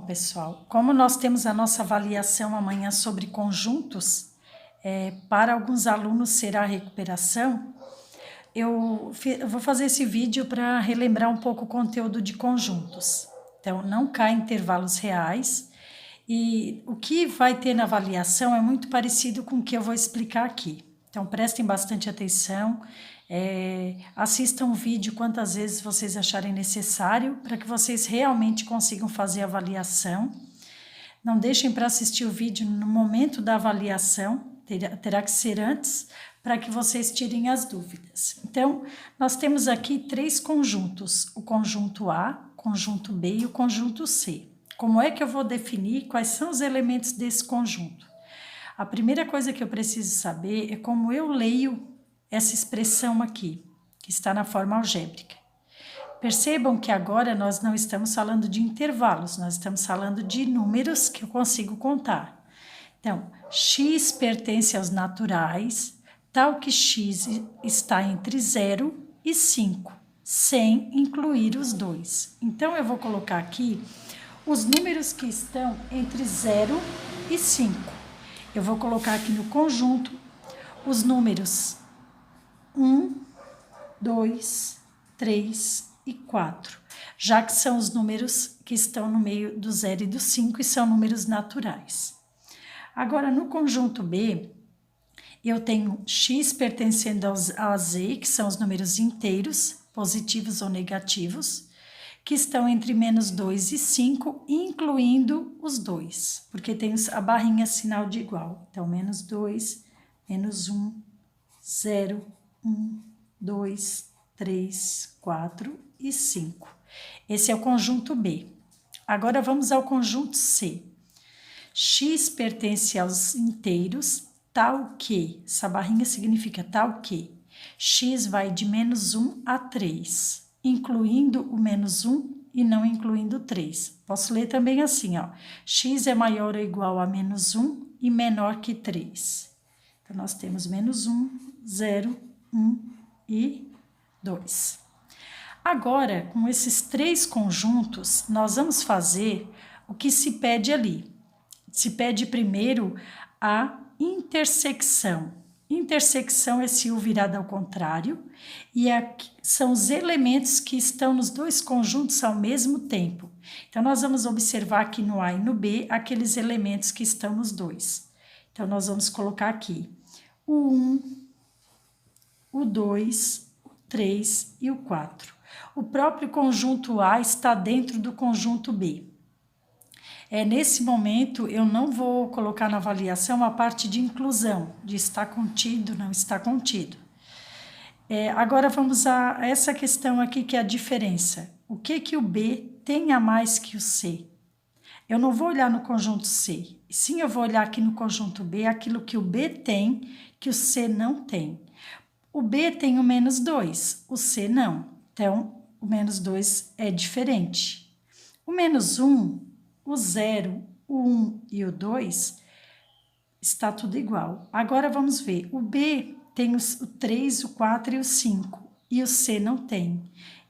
Pessoal, como nós temos a nossa avaliação amanhã sobre conjuntos, para alguns alunos será a recuperação, eu vou fazer esse vídeo para relembrar um pouco o conteúdo de conjuntos. Então, não cai intervalos reais e o que vai ter na avaliação é muito parecido com o que eu vou explicar aqui. Então, prestem bastante atenção, assistam o vídeo quantas vezes vocês acharem necessário para que vocês realmente consigam fazer a avaliação. Não deixem para assistir o vídeo no momento da avaliação, terá que ser antes, para que vocês tirem as dúvidas. Então, nós temos aqui 3 conjuntos, o conjunto A, o conjunto B e o conjunto C. Como é que eu vou definir quais são os elementos desse conjunto? A primeira coisa que eu preciso saber é como eu leio essa expressão aqui, que está na forma algébrica. Percebam que agora nós não estamos falando de intervalos, nós estamos falando de números que eu consigo contar. Então, x pertence aos naturais, tal que x está entre 0 e 5, sem incluir os dois. Então, eu vou colocar aqui os números que estão entre 0 e 5. Eu vou colocar aqui no conjunto os números 1, 2, 3 e 4, já que são os números que estão no meio do 0 e do 5 e são números naturais. Agora, no conjunto B, eu tenho x pertencendo a z, que são os números inteiros, positivos ou negativos, que estão entre menos 2 e 5, incluindo os dois, porque tem a barrinha sinal de igual. Então, menos 2, menos 1, 0, 1, 2, 3, 4 e 5. Esse é o conjunto B. Agora, vamos ao conjunto C. X pertence aos inteiros, tal que, essa barrinha significa tal que, x vai de menos 1 a 3, incluindo o menos 1 e não incluindo 3. Posso ler também assim, ó, x é maior ou igual a menos 1 e menor que 3. Então, nós temos menos 1, 0, 1 e 2. Agora, com esses 3 conjuntos, nós vamos fazer o que se pede ali. Se pede primeiro a intersecção. Intersecção é se o virado ao contrário, e são os elementos que estão nos 2 conjuntos ao mesmo tempo. Então, nós vamos observar aqui no A e no B aqueles elementos que estão nos 2. Então, nós vamos colocar aqui o 1, o 2, o 3 e o 4. O próprio conjunto A está dentro do conjunto B. Nesse momento, eu não vou colocar na avaliação a parte de inclusão, de estar contido, não está contido. Agora, vamos a essa questão aqui, que é a diferença. O que o B tem a mais que o C? Eu não vou olhar no conjunto C, sim eu vou olhar aqui no conjunto B, aquilo que o B tem, que o C não tem. O B tem o menos 2, o C não. Então, o menos 2 é diferente. O menos 1... O 0, o 1 e o 2 está tudo igual. Agora vamos ver, o B tem o 3, o 4 e o 5, e o C não tem.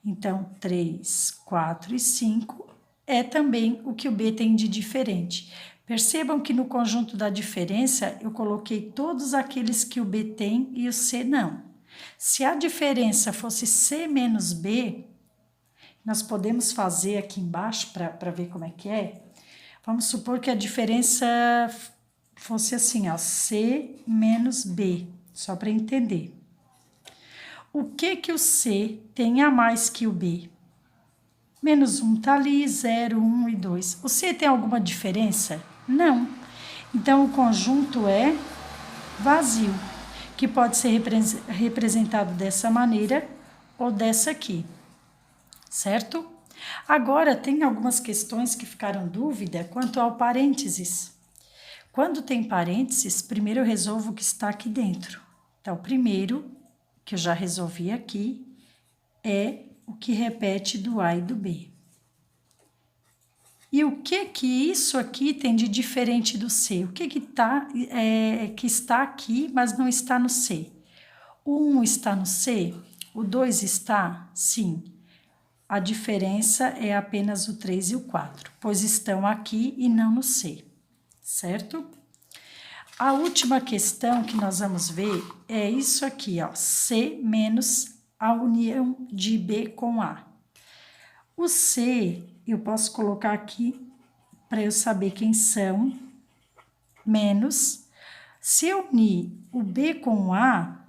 Então, 3, 4 e 5 é também o que o B tem de diferente. Percebam que no conjunto da diferença eu coloquei todos aqueles que o B tem e o C não. Se a diferença fosse C menos B, nós podemos fazer aqui embaixo para ver como é que é. Vamos supor que a diferença fosse assim, ó, C menos B, só para entender. O que o C tem a mais que o B? Menos 1 tá ali, 0, 1 e 2. O C tem alguma diferença? Não. Então, o conjunto é vazio, que pode ser representado dessa maneira ou dessa aqui, certo? Agora, tem algumas questões que ficaram dúvida quanto ao parênteses. Quando tem parênteses, primeiro eu resolvo o que está aqui dentro. Então, o primeiro, que eu já resolvi aqui, é o que repete do A e do B. E o que isso aqui tem de diferente do C? O que está aqui, mas não está no C? O 1 está no C? O 2 está? Sim. a diferença é apenas o 3 e o 4, pois estão aqui e não no C, certo? A última questão que nós vamos ver é isso aqui, ó, C menos a união de B com A. O C, eu posso colocar aqui para eu saber quem são, menos. Se eu unir o B com o A,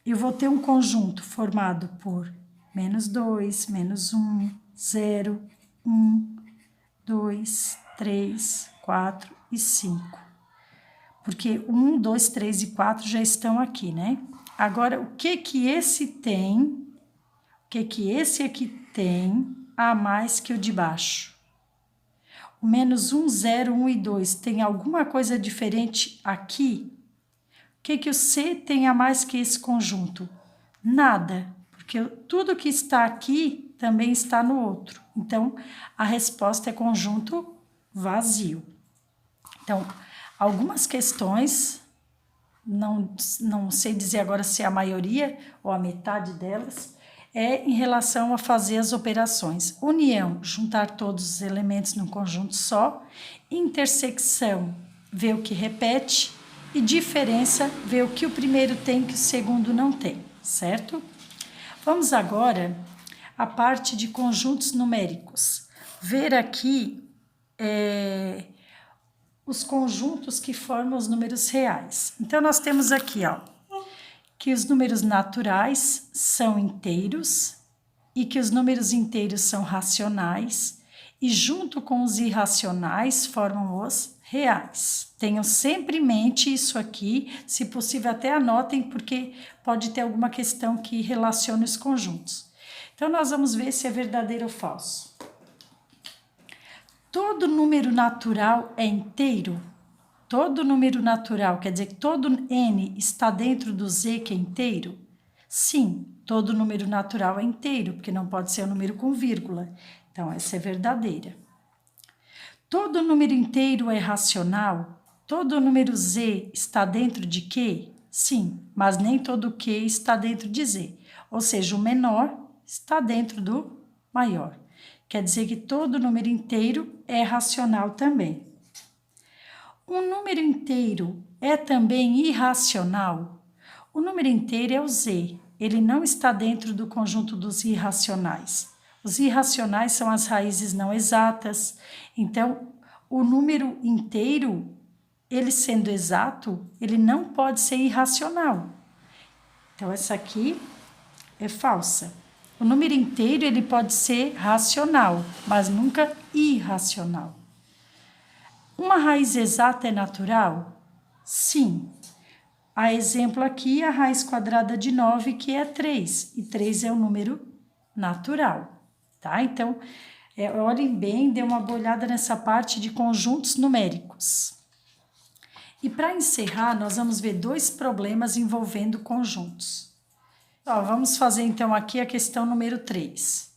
eu vou ter um conjunto formado por menos 2, menos 1, 0, 1, 2, 3, 4 e 5. Porque 1, 2, 3 e 4 já estão aqui, né? Agora, o que que esse tem? O que que esse aqui tem a mais que o de baixo? O menos 1, 0, 1 e 2 tem alguma coisa diferente aqui? O que que o C tem a mais que esse conjunto? Nada, porque tudo que está aqui também está no outro. Então, a resposta é conjunto vazio. Então, algumas questões, não sei dizer agora se é a maioria ou a metade delas, é em relação a fazer as operações. União, juntar todos os elementos num conjunto só. Intersecção, ver o que repete. E diferença, ver o que o primeiro tem que o segundo não tem, certo? Vamos agora à parte de conjuntos numéricos. Ver aqui os conjuntos que formam os números reais. Então, nós temos aqui, ó, que os números naturais são inteiros e que os números inteiros são racionais e junto com os irracionais formam os reais. Tenham sempre em mente isso aqui, se possível até anotem, porque pode ter alguma questão que relacione os conjuntos. Então, nós vamos ver se é verdadeiro ou falso. Todo número natural é inteiro? Todo número natural, quer dizer que todo n está dentro do z que é inteiro? Sim, todo número natural é inteiro, porque não pode ser um número com vírgula. Então, essa é verdadeira. Todo número inteiro é racional? Todo número z está dentro de Q? Sim, mas nem todo Q está dentro de z. Ou seja, o menor está dentro do maior. Quer dizer que todo número inteiro é racional também. Um número inteiro é também irracional? O número inteiro é o z. Ele não está dentro do conjunto dos irracionais. Os irracionais são as raízes não exatas. Então, o número inteiro, ele sendo exato, ele não pode ser irracional. Então, essa aqui é falsa. O número inteiro, ele pode ser racional, mas nunca irracional. Uma raiz exata é natural? Sim. A exemplo aqui, a raiz quadrada de 9, que é 3. E 3 é um número natural. Tá? Então, olhem bem, dê uma olhada nessa parte de conjuntos numéricos. E para encerrar, nós vamos ver dois problemas envolvendo conjuntos. Ó, vamos fazer então aqui a questão número 3.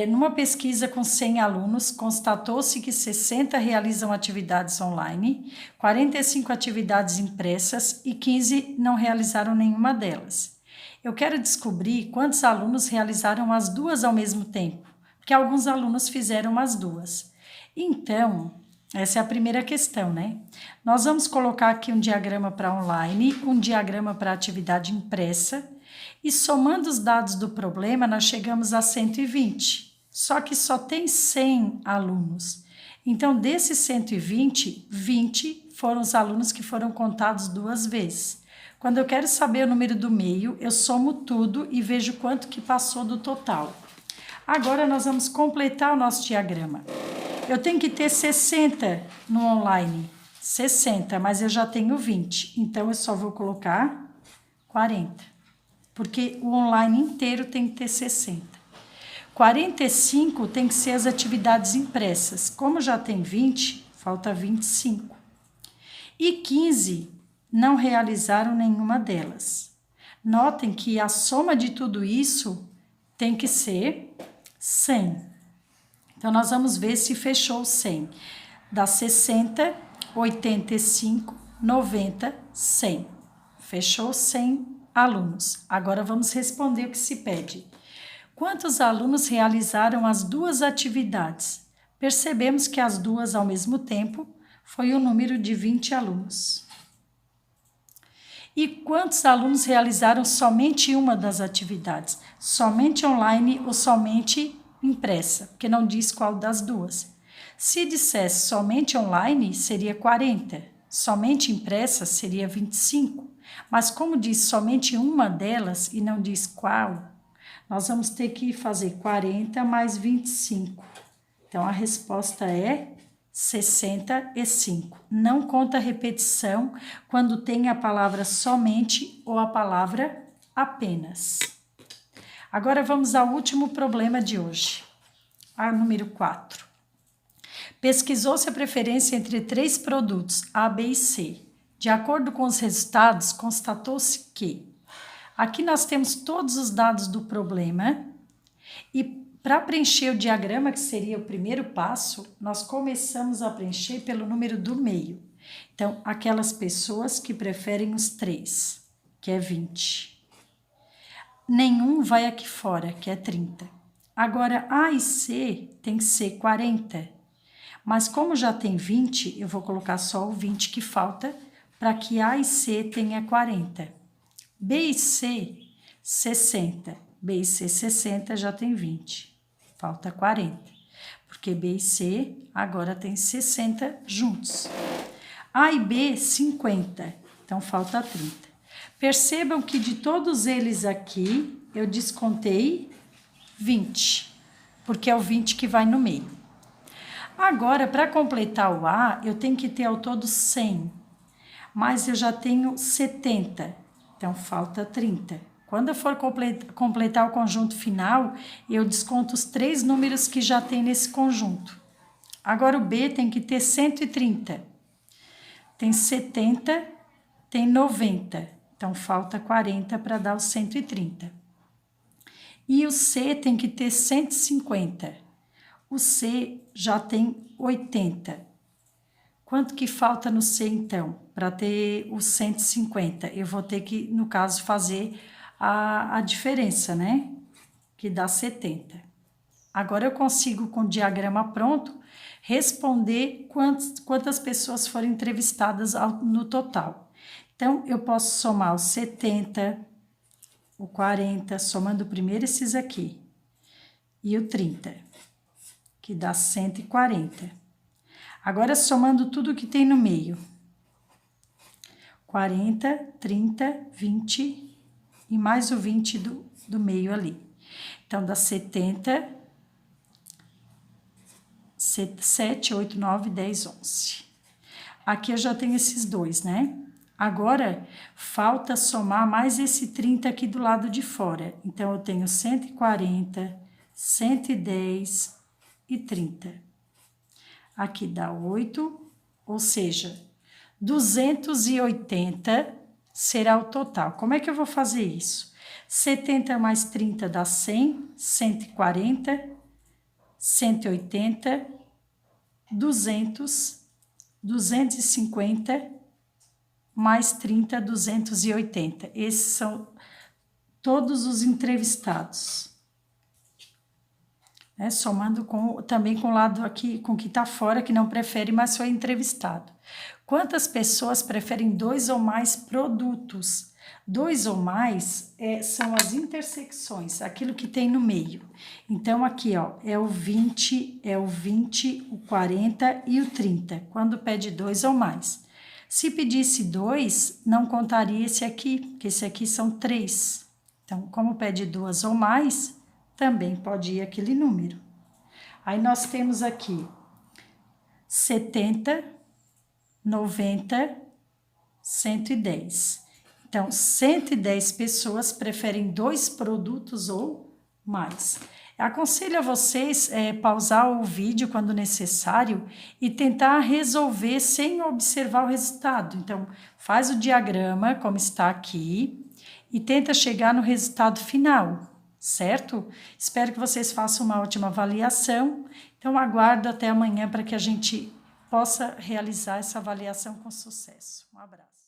Numa pesquisa com 100 alunos, constatou-se que 60 realizam atividades online, 45 atividades impressas e 15 não realizaram nenhuma delas. Eu quero descobrir quantos alunos realizaram as duas ao mesmo tempo, porque alguns alunos fizeram as duas. Então, essa é a primeira questão, né? Nós vamos colocar aqui um diagrama para online, um diagrama para atividade impressa, e somando os dados do problema, nós chegamos a 120. Só que só tem 100 alunos. Então, desses 120, 20 foram os alunos que foram contados duas vezes. Quando eu quero saber o número do meio, eu somo tudo e vejo quanto que passou do total. Agora, nós vamos completar o nosso diagrama. Eu tenho que ter 60 no online. 60, mas eu já tenho 20. Então, eu só vou colocar 40. Porque o online inteiro tem que ter 60. 45 tem que ser as atividades impressas. Como já tem 20, falta 25. E 15 não realizaram nenhuma delas. Notem que a soma de tudo isso tem que ser 100. Então, nós vamos ver se fechou 100. Dá 60, 85, 90, 100. Fechou 100 alunos. Agora, vamos responder o que se pede. Quantos alunos realizaram as duas atividades? Percebemos que as duas ao mesmo tempo foi o número de 20 alunos. E quantos alunos realizaram somente uma das atividades? Somente online ou somente impressa? Porque não diz qual das duas. Se dissesse somente online, seria 40. Somente impressa, seria 25. Mas como diz somente uma delas e não diz qual, nós vamos ter que fazer 40 mais 25. Então, a resposta é 65. Não conta repetição quando tem a palavra somente ou a palavra apenas. Agora vamos ao último problema de hoje. A número 4. Pesquisou-se a preferência entre 3 produtos, A, B e C. De acordo com os resultados, constatou-se que aqui nós temos todos os dados do problema e para preencher o diagrama, que seria o primeiro passo, nós começamos a preencher pelo número do meio. Então, aquelas pessoas que preferem os 3, que é 20. Nenhum vai aqui fora, que é 30. Agora, A e C tem que ser 40. Mas como já tem 20, eu vou colocar só o 20 que falta, para que A e C tenha 40. B e C, 60. B e C, 60, já tem 20. Falta 40. Porque B e C agora tem 60 juntos. A e B, 50. Então, falta 30. Percebam que de todos eles aqui, eu descontei 20. Porque é o 20 que vai no meio. Agora, para completar o A, eu tenho que ter ao todo 100. Mas eu já tenho 70. Então, falta 30. Quando eu for completar o conjunto final, eu desconto os 3 números que já tem nesse conjunto. Agora, o B tem que ter 130. Tem 70, tem 90. Então, falta 40 para dar os 130. E o C tem que ter 150. O C já tem 80. Quanto que falta no C, então, para ter os 150? Eu vou ter que, no caso, fazer a diferença, né? Que dá 70. Agora eu consigo, com o diagrama pronto, responder quantas pessoas foram entrevistadas no total. Então, eu posso somar os 70, o 40, somando primeiro esses aqui, e o 30, que dá 140. Agora, somando tudo que tem no meio. 40, 30, 20 e mais o 20 do meio ali. Então, dá 70, 7, 8, 9, 10, 11. Aqui eu já tenho esses dois, né? Agora, falta somar mais esse 30 aqui do lado de fora. Então, eu tenho 140, 110 e 30. Aqui dá 8, ou seja, 280 será o total. Como é que eu vou fazer isso? 70 mais 30 dá 100, 140, 180, 200, 250, mais 30, 280. Esses são todos os entrevistados. Somando também com o lado aqui, com que está fora, que não prefere, mas foi entrevistado. Quantas pessoas preferem 2 ou mais produtos? 2 ou mais são as intersecções, aquilo que tem no meio. Então, aqui, ó, é o 20, o 40 e o 30, quando pede 2 ou mais. Se pedisse 2, não contaria esse aqui, porque esse aqui são 3. Então, como pede 2 ou mais, também pode ir aquele número. Aí, nós temos aqui 70, 90, 110. Então, 110 pessoas preferem 2 produtos ou mais. Aconselho a vocês pausar o vídeo quando necessário e tentar resolver sem observar o resultado. Então, faz o diagrama, como está aqui, e tenta chegar no resultado final, certo? Espero que vocês façam uma ótima avaliação. Então, aguardo até amanhã para que a gente possa realizar essa avaliação com sucesso. Um abraço.